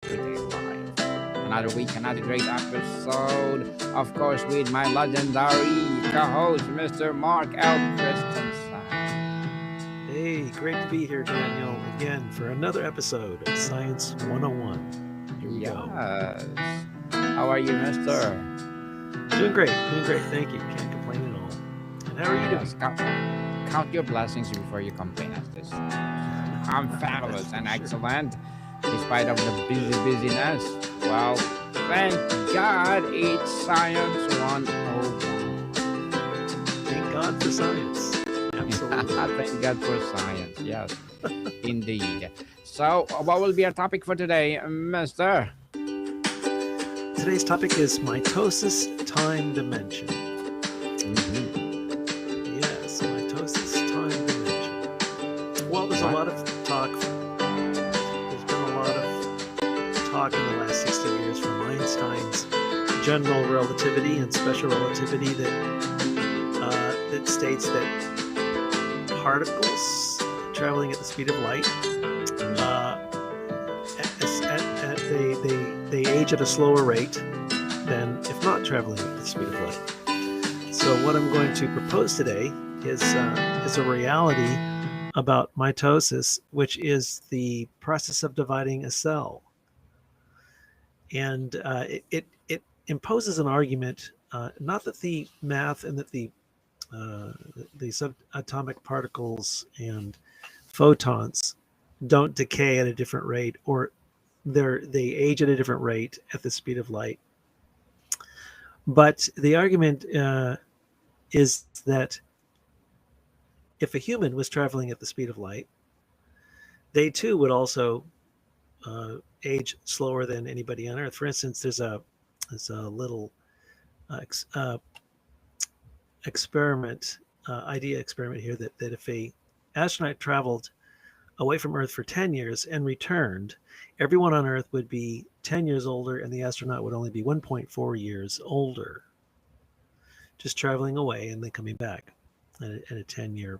Everyday Life. Another week, another great episode. Of course, with my legendary co-host, Mr. Mark L. Christensen. Hey, great to be here, Daniel, again for another episode of Science 101. Here we go. Yes. How are you, Mister? Doing great, doing great. Thank you. Can't complain at all. And how are you Yes. doing? Count your blessings before you complain, as they say. I'm That's fabulous for and sure. excellent, despite of the busyness. Well, thank God it's Science 101. Thank God for science. Absolutely. Thank God for science. Yes, indeed. So, what will be our topic for today, Mister? Today's topic is mitosis time dimension. Mm-hmm. Yes, mitosis time dimension. Well, there's a What? lot of talk. There's been a lot of talk in the last 60 years from Einstein's general relativity and special relativity that states that particles traveling at the speed of light uh, they age at a slower rate than if not traveling at the speed of light. So what I'm going to propose today is a reality about mitosis, which is the process of dividing a cell, and it imposes an argument. Not that the math and that uh, the subatomic particles and photons don't decay at a different rate, or they age at a different rate at the speed of light. But the argument is that if a human was traveling at the speed of light, they too would also age slower than anybody on Earth. For instance, there's a little uh, ex, uh, experiment, idea experiment here that if a astronaut traveled away from Earth for 10 years and returned, everyone on Earth would be 10 years older and the astronaut would only be 1.4 years older, just traveling away and then coming back in a 10-year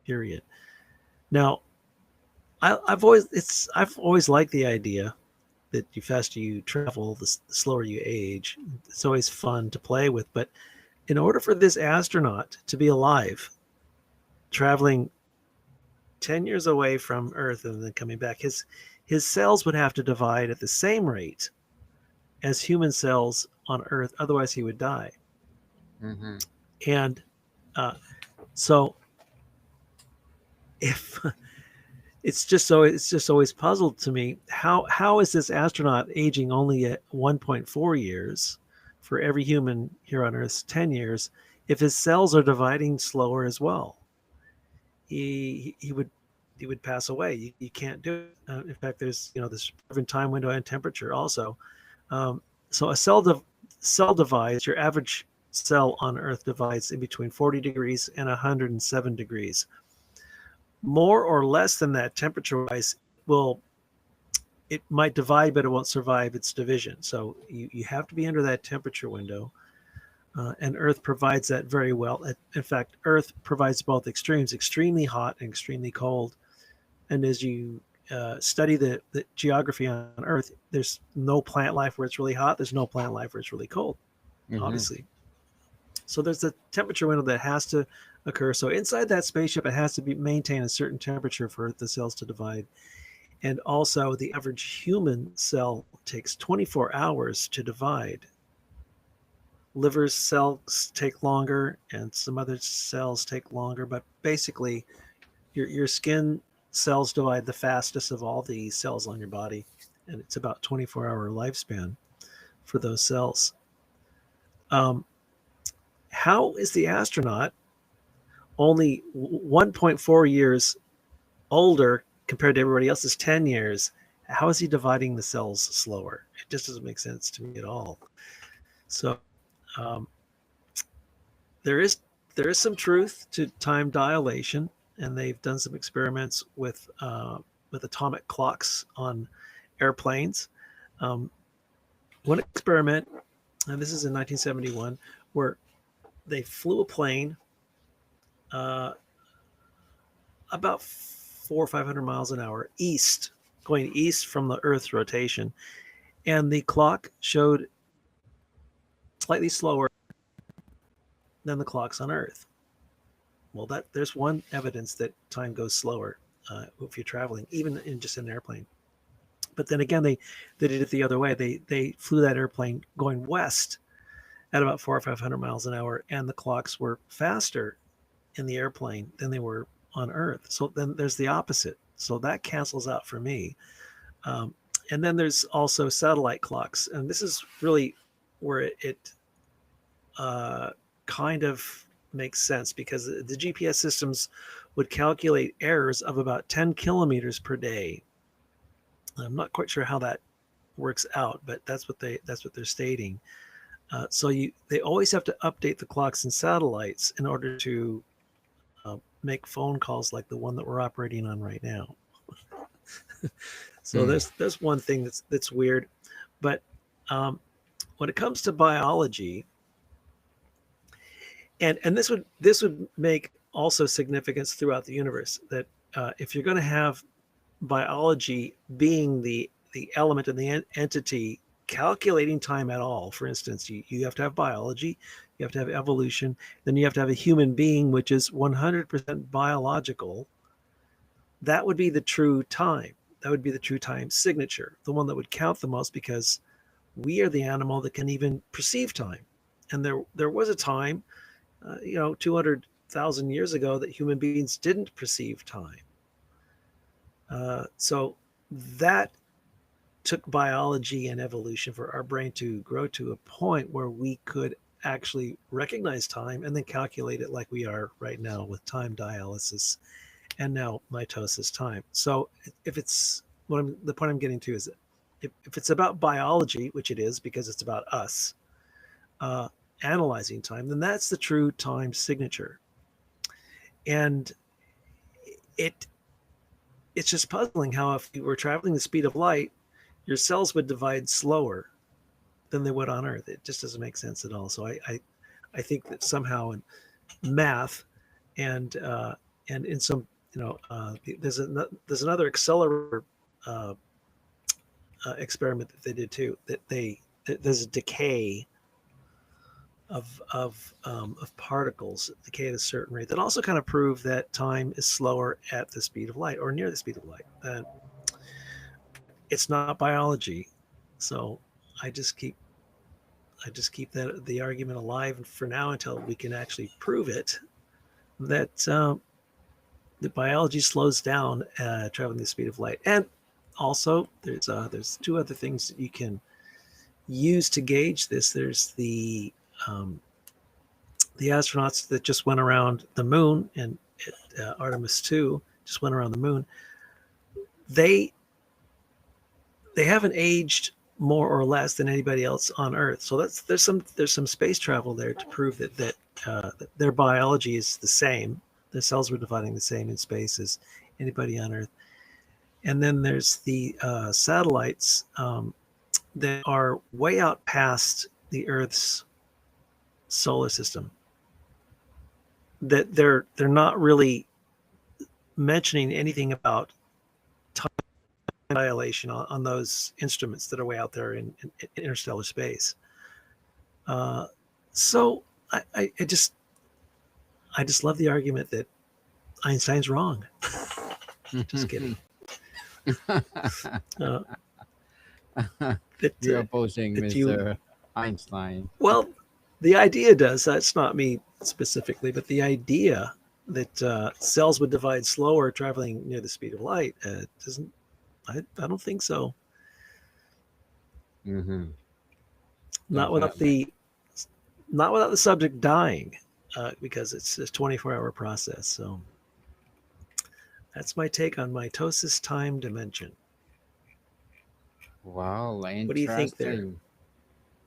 period. Now, I've always liked the idea that the faster you travel, the slower you age. It's always fun to play with. But in order for this astronaut to be alive, traveling 10 years away from Earth and then coming back, his cells would have to divide at the same rate as human cells on Earth. Otherwise, he would die. Mm-hmm. And uh, so, if it's just always puzzled to me how is this astronaut aging only at 1.4 years for every human here on Earth's 10 years if his cells are dividing slower as well? He would pass away. You can't do it. In fact, there's this preserving time window and temperature also. Um, so cell divides. Your average cell on Earth divides in between 40 degrees and 107 degrees. More or less than that temperature wise, it might divide, but it won't survive its division. So you have to be under that temperature window. And Earth provides that very well. In fact, Earth provides both extremes, extremely hot and extremely cold. And as you study the geography on Earth, there's no plant life where it's really hot. There's no plant life where it's really cold, Mm-hmm. obviously. So there's a temperature window that has to occur. So inside that spaceship, it has to be maintain a certain temperature for the cells to divide. And also, the average human cell takes 24 hours to divide. Liver cells take longer, and some other cells take longer. But basically, your skin cells divide the fastest of all the cells on your body, and it's about 24-hour lifespan for those cells. Um, how is the astronaut only 1.4 years older compared to everybody else's 10 years? How is he dividing the cells slower? It just doesn't make sense to me at all. So um, there is there is some truth to time dilation, and they've done some experiments with atomic clocks on airplanes. Um, One experiment, and this is in 1971, where they flew a plane uh, about 400 or 500 miles an hour east, going east from the Earth's rotation, and the clock showed slightly slower than the clocks on Earth. Well, there's one evidence that time goes slower if you're traveling, even in just an airplane. But then again, they did it the other way. They flew that airplane going west at about 400 or 500 miles an hour, and the clocks were faster in the airplane than they were on Earth. So then there's the opposite. So that cancels out for me. Um, and then there's also satellite clocks, and this is really where it kind of makes sense because the GPS systems would calculate errors of about 10 kilometers per day. I'm not quite sure how that works out, but that's what they're stating. They always have to update the clocks and satellites in order to make phone calls like the one that we're operating on right now. So Hmm. there's one thing that's weird, but when it comes to biology, and this would make also significance throughout the universe that if you're going to have biology being the element and the entity calculating time at all, for instance, you have to have biology, you have to have evolution, then you have to have a human being which is 100% biological. That would be the true time. That would be the true time signature, the one that would count the most because we are the animal that can even perceive time. And there was a time, 200,000 years ago, that human beings didn't perceive time. So that took biology and evolution for our brain to grow to a point where we could actually recognize time and then calculate it like we are right now with time dialysis and now mitosis time. So if it's the point I'm getting to is that if it's about biology, which it is because it's about us uh, analyzing time, then that's the true time signature. And it it's just puzzling how if you were traveling the speed of light, your cells would divide slower than they would on Earth. It just doesn't make sense at all. So I think that somehow in math and in some there's another accelerator uh, experiment that they did too. There's a decay of particles decay at a certain rate that also kind of prove that time is slower at the speed of light or near the speed of light. But it's not biology, so I just keep I just keep that the argument alive for now until we can actually prove it that the biology slows down traveling the speed of light. And also, there's two other things that you can use to gauge this. There's the astronauts that just went around the moon and Artemis 2 just went around the moon. They they haven't aged more or less than anybody else on Earth. So there's some space travel there to prove that their biology is the same. Their cells were dividing the same in space as anybody on Earth. And then there's the satellites that are way out past the Earth's solar system. That they're not really mentioning anything about time dilation on those instruments that are way out there in interstellar space. Uh, so I just love the argument that Einstein's wrong. Just kidding. Uh, that You're opposing that you Mr. Einstein. well, the idea does. That's not me specifically, but the idea that cells would divide slower traveling near the speed of light doesn't. I don't think so. Mm-hmm. Not without Definitely. the not without the subject dying, because it's a 24-hour process. So that's my take on mitosis time dimension. Wow, What do you think there? interesting.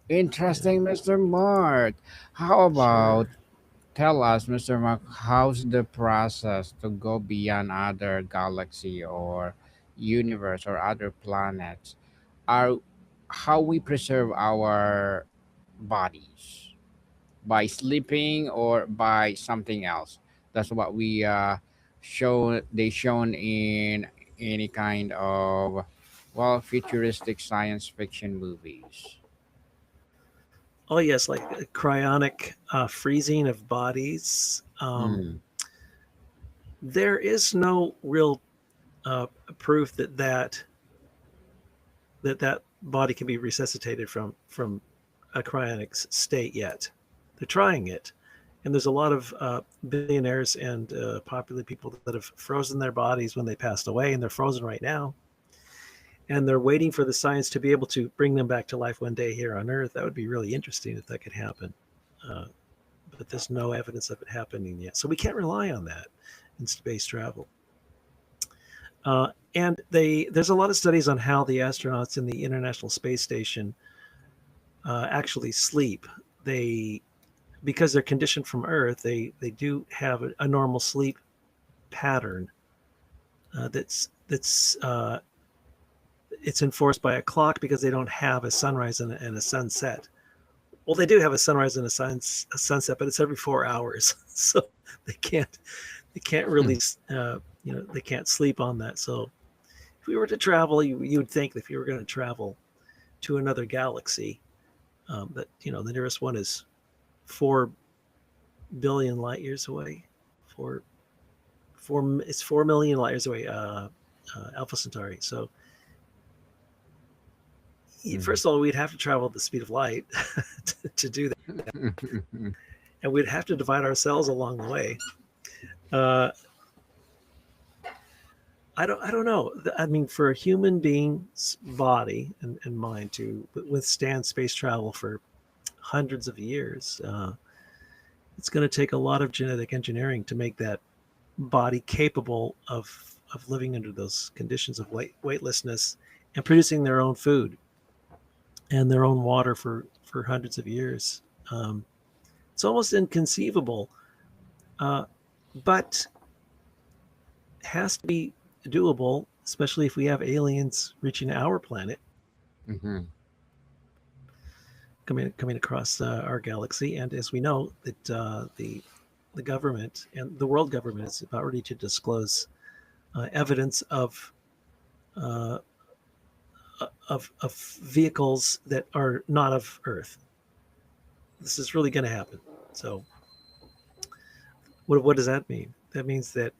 Yeah, Interesting, Mr. Mark. How sure. about tell us, Mr. Mark, how's the process to go beyond other galaxy or universe or other planets? Are how we preserve our bodies by sleeping or by something else? That's what we shown they shown any kind of, well, futuristic science fiction movies? Oh yes, like cryonic freezing of bodies. Hmm. There is no real uh, proof that body can be resuscitated from a cryonic state yet. They're trying it, and there's a lot of billionaires and popular people that have frozen their bodies when they passed away, and they're frozen right now, and they're waiting for the science to be able to bring them back to life one day here on Earth. That would be really interesting if that could happen. Uh, but there's no evidence of it happening yet, so we can't rely on that in space travel. And there's a lot of studies on how the astronauts in the International Space Station actually sleep. They Because they're conditioned from Earth, they do have a normal sleep pattern that's it's enforced by a clock because they don't have a sunrise and a sunset. Well, they do have a sunrise and a sunset, but it's every 4 hours, so they can't they can't Hmm. really they can't sleep on that. So if we were to travel, you would think that if you were going to travel to another galaxy, that the nearest one is 4 billion light years away. Four, it's 4 million light years away. Alpha Centauri. So Hmm. first of all, we'd have to travel at the speed of light to do that, and we'd have to divide ourselves along the way. Uh, I don't know. I mean, for a human being's body and mind to withstand space travel for hundreds of years, it's going to take a lot of genetic engineering to make that body capable of living under those conditions of weightlessness and producing their own food and their own water for hundreds of years. Um, it's almost inconceivable, uh, but has to be doable, especially if we have aliens reaching our planet, Hmm. coming across our galaxy. And as we know, that the government and the world government is about ready to disclose evidence uh, of vehicles that are not of Earth. This is really going to happen. So, what does that mean? That means that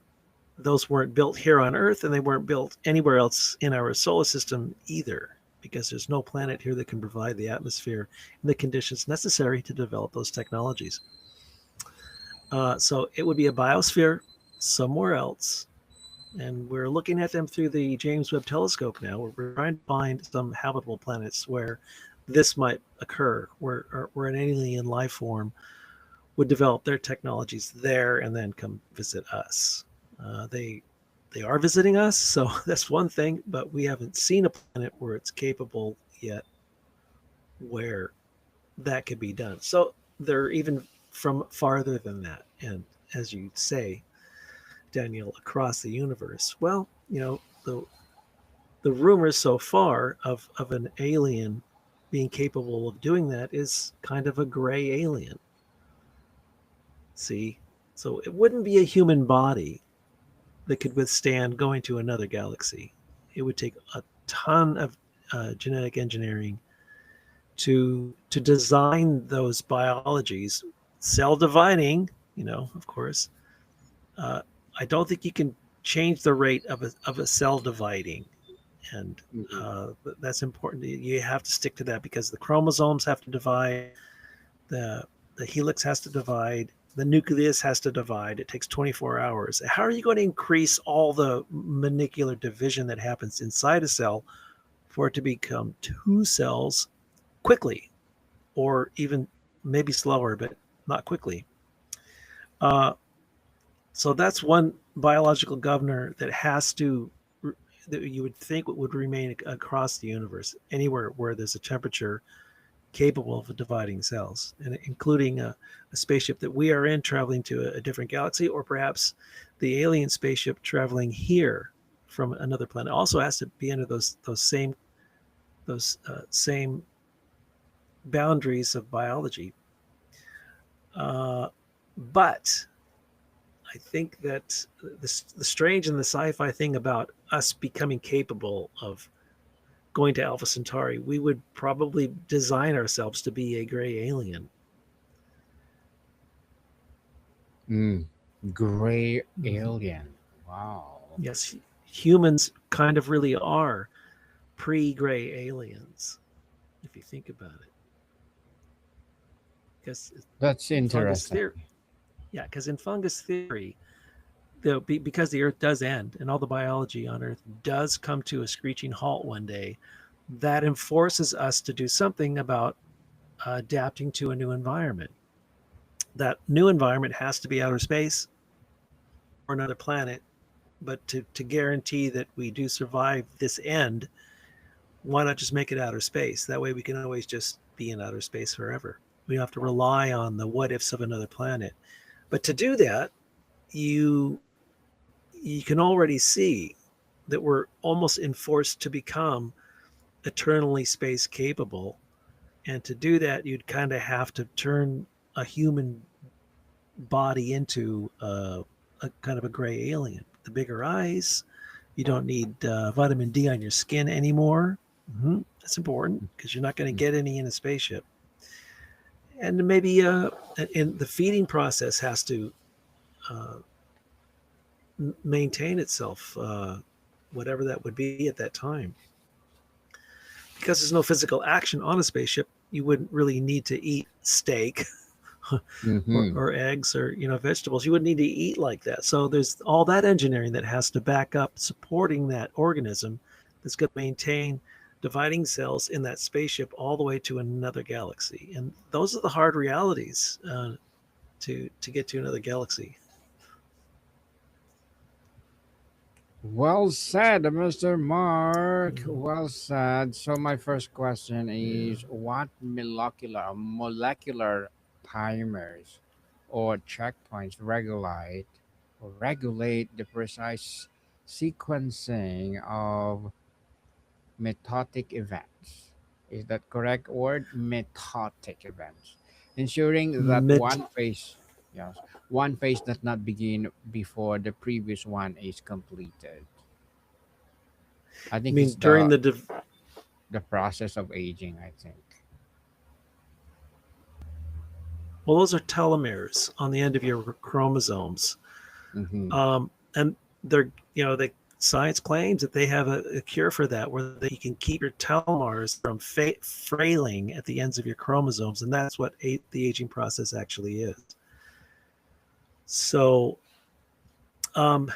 those weren't built here on Earth, and they weren't built anywhere else in our solar system either, because there's no planet here that can provide the atmosphere and the conditions necessary to develop those technologies. So it would be a biosphere somewhere else, and we're looking at them through the James Webb Telescope now. We're trying to find some habitable planets where this might occur, where an alien life form would develop their technologies there and then come visit us. They are visiting us, so that's one thing, but we haven't seen a planet where it's capable yet where that could be done. So they're even from farther than that. And as you say, Daniel, across the universe. Well, the rumors so far of an alien being capable of doing that is kind of a gray alien. See? So it wouldn't be a human body that could withstand going to another galaxy. It would take a ton of genetic engineering to design those biologies, cell dividing. Of course, uh, I don't think you can change the rate of a cell dividing, and Hmm. that's important. You have to stick to that because the chromosomes have to divide, the the helix has to divide, the nucleus has to divide. It takes 24 hours. How are you going to increase all the molecular division that happens inside a cell for it to become two cells quickly, or even maybe slower, but not quickly? Uh, so that's one biological governor that has to that you would think would remain across the universe, anywhere where there's a temperature capable of dividing cells, and including a spaceship that we are in traveling to a different galaxy, or perhaps the alien spaceship traveling here from another planet. Also has to be under those same boundaries of biology. But I think that the strange and the sci-fi thing about us becoming capable of going to Alpha Centauri, we would probably design ourselves to be a gray alien. Mm. Gray Mhm. alien. Wow. Yes, humans kind of really are pre-gray aliens, if you think about it. Because That's in fungus interesting. theory, yeah, because in fungus theory, because the Earth does end and all the biology on Earth does come to a screeching halt one day, that enforces us to do something about adapting to a new environment. That new environment has to be outer space or another planet. But to guarantee that we do survive this end, why not just make it outer space? That way we can always just be in outer space forever. We don't have to rely on the what ifs of another planet. But to do that, you you can already see that we're almost enforced to become eternally space capable. And to do that, you'd kind of have to turn a human body into a kind of a gray alien. The bigger eyes, you don't need vitamin D on your skin anymore. That's important because you're not going to get any in a spaceship. And maybe and the feeding process has to uh, maintain itself, whatever that would be at that time. Because there's no physical action on a spaceship, you wouldn't really need to eat steak Mm-hmm. or eggs or vegetables. You wouldn't need to eat like that. So there's all that engineering that has to back up supporting that organism that's going to maintain dividing cells in that spaceship all the way to another galaxy. And those are the hard realities to get to another galaxy. Well said, Mr. Mark. Mhm. Well said. So my first question Yeah. is, what molecular timers or checkpoints regulate the precise sequencing of mitotic events? Is that correct word? Mitotic events. Ensuring that Mid, yes, one phase does not begin before the previous one is completed. I I think it's mean, during the process of aging, I think. well, those are telomeres on the end of your chromosomes. Mm-hmm. And they're, the science claims that they have a cure for that, where they can keep your telomeres from frailing at the ends of your chromosomes, and that's what the aging process actually is. So, um,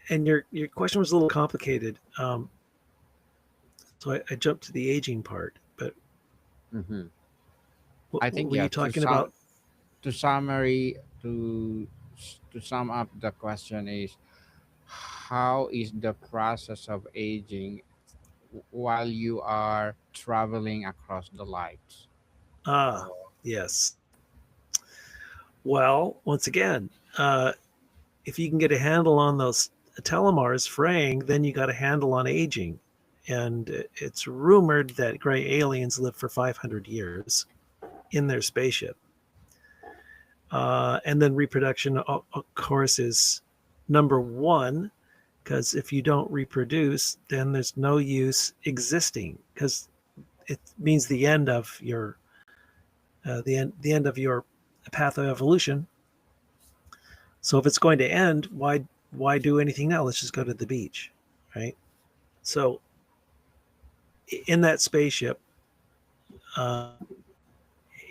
and your question was a little complicated, so I jumped to the aging part. But Mm-hmm. I what think were you yes. talking about? To summary to sum up the question is, how is the process of aging while you are traveling across the lights? Ah, Or yes. Well, once again, uh, if you can get a handle on those telomeres fraying, then you got a handle on aging. And it's rumored that gray aliens live for 500 years in their spaceship. And then reproduction, of course, is number one, because if you don't reproduce, then there's no use existing, because it means the end of your the end of your path of evolution. So if it's going to end, why do anything now? Let's just go to the beach, right? So in that spaceship, uh,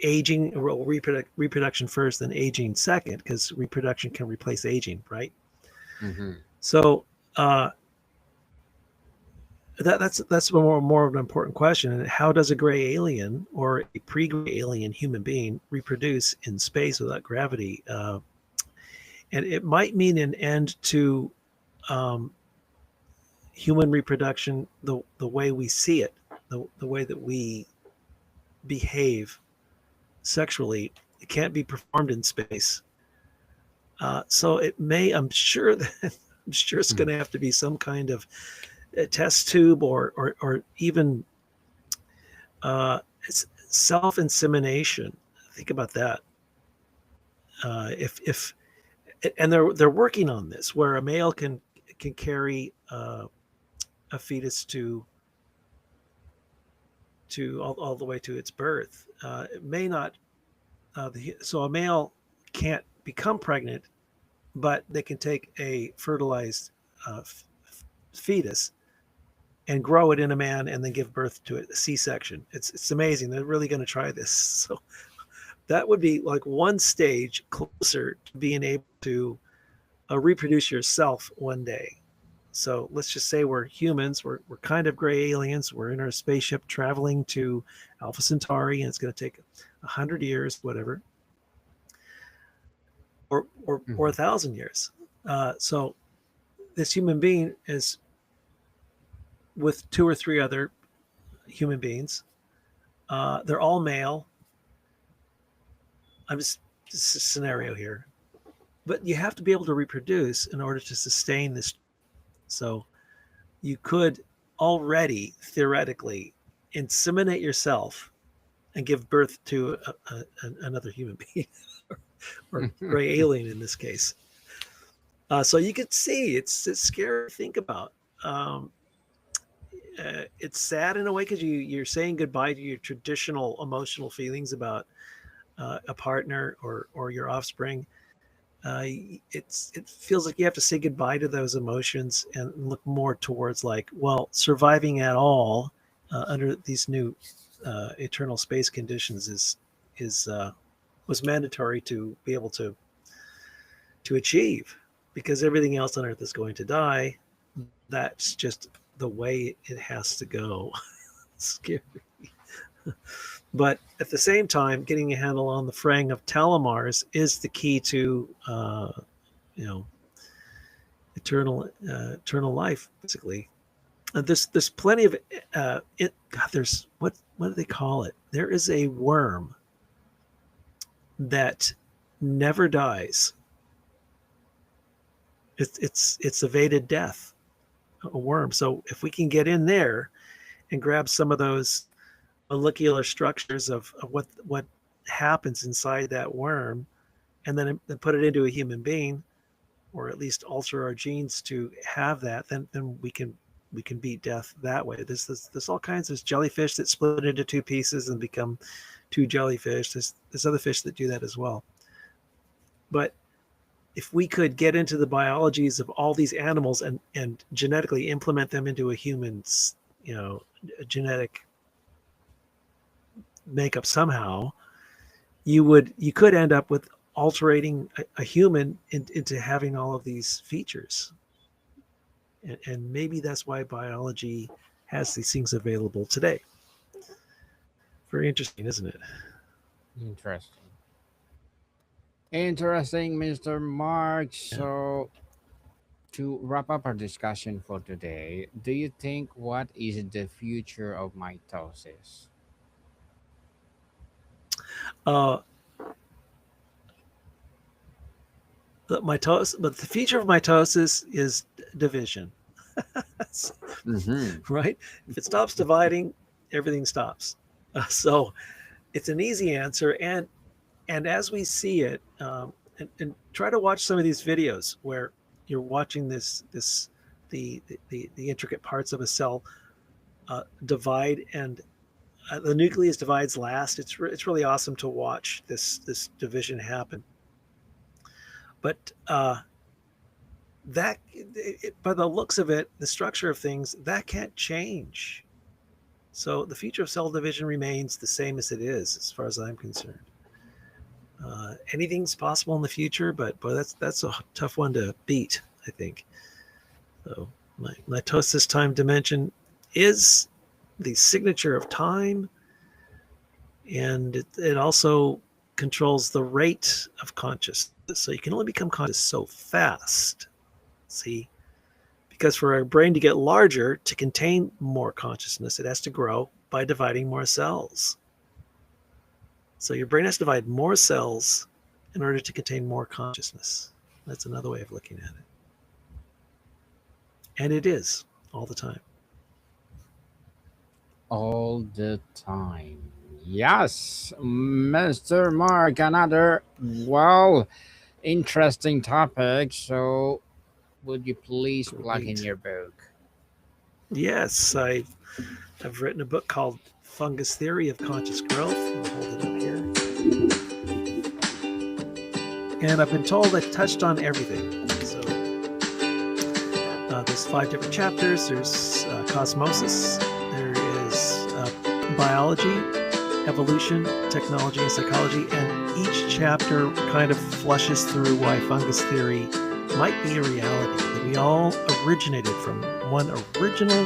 aging, well, reproduction first, then aging second, because reproduction can replace aging, right? mm-hmm. So uh, that's more of an important question. And how does a gray alien or a pre-gray alien human being reproduce in space without gravity? And it might mean an end to um, human reproduction, the way we see it, the way that we behave sexually. It can't be performed in space. So it may. I'm sure that I'm sure it's going to have to be some kind of a test tube or even it's self insemination. Think about that. If And they're working on this where a male can carry a fetus to all the way to its birth. It may not. So a male can't become pregnant, but they can take a fertilized fetus and grow it in a man and then give birth to it, a C-section. It's amazing. They're really going to try this. So that would be like one stage closer to being able to reproduce yourself one day. So let's just say we're humans. We're kind of gray aliens. We're in our spaceship traveling to Alpha Centauri, and it's going to take 100 years, whatever, or Mhm. 1,000 years. So this human being is with two or three other human beings. They're all male. I'm just a scenario here, but you have to be able to reproduce in order to sustain this. So you could already theoretically inseminate yourself and give birth to another human being or gray alien in this case. So you could see it's scary to think about. Um, it's sad in a way because you're saying goodbye to your traditional emotional feelings about a partner or your offspring. It feels like you have to say goodbye to those emotions and look more towards like, well, surviving at all under these new eternal space conditions is was mandatory to be able to achieve, because everything else on Earth is going to die. That's just the way it has to go. Scary. But at the same time, getting a handle on the fraying of telomeres is the key to you know eternal life, basically. There's plenty of it. God, there's what do they call it? There is a worm that never dies. It's evaded death. A worm. So if we can get in there and grab some of those molecular structures of what happens inside that worm, and then put it into a human being, or at least alter our genes to have that, then we can beat death that way. There's all kinds. There's jellyfish that split into two pieces and become two jellyfish. There's other fish that do that as well. But if we could get into the biologies of all these animals and genetically implement them into a human's, genetic makeup somehow, you could end up with altering a human into having all of these features. And maybe that's why biology has these things available today. Very interesting, isn't it? Interesting. Interesting, Mr. Mark. Yeah. So, to wrap up our discussion for today, do you think what is the future of mitosis? Uh, but the feature of mitosis is division, Mm-hmm. right? If it stops dividing, everything stops. So it's an easy answer, and as we see it, and try to watch some of these videos where you're watching the intricate parts of a cell divide, and the nucleus divides last. It's really awesome to watch this division happen. But by the looks of it, the structure of things that can't change. So the future of cell division remains the same as it is, as far as I'm concerned. Anything's possible in the future, but boy, that's a tough one to beat, I think. So my mitosis time dimension is the signature of time, and it also controls the rate of consciousness. So you can only become conscious so fast. See, because for our brain to get larger to contain more consciousness, it has to grow by dividing more cells. So your brain has to divide more cells in order to contain more consciousness. That's another way of looking at it. And it is all the time. All the time. Yes, Mr. Mark, another, well, Interesting topic. So, would you please plug in Great. your book? Yes, I've written a book called Fungus Theory of Conscious Growth. I'll hold it up here. And I've been told I touched on everything. So there's 5 different chapters. There's cosmosis. There is biology, evolution, technology, and psychology. And each chapter kind of flushes through why fungus theory might be a reality. That we all originated from one original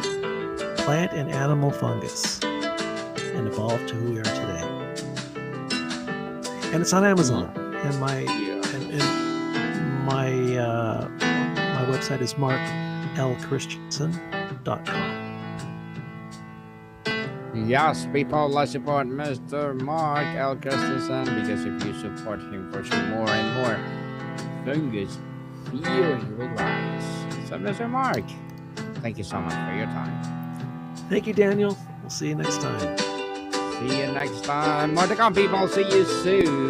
plant and animal fungus and evolved to who we are today. And it's on Amazon. And Yeah. my website is marklchristiansen.com. Yes, people, let's support Mr. Mark L. Christensen because if you support him for some more and more fungus theory will rise. So, Mr. Mark, thank you so much for your time. Thank you, Daniel. We'll see you next time. See you next time. More to come, people. See you soon.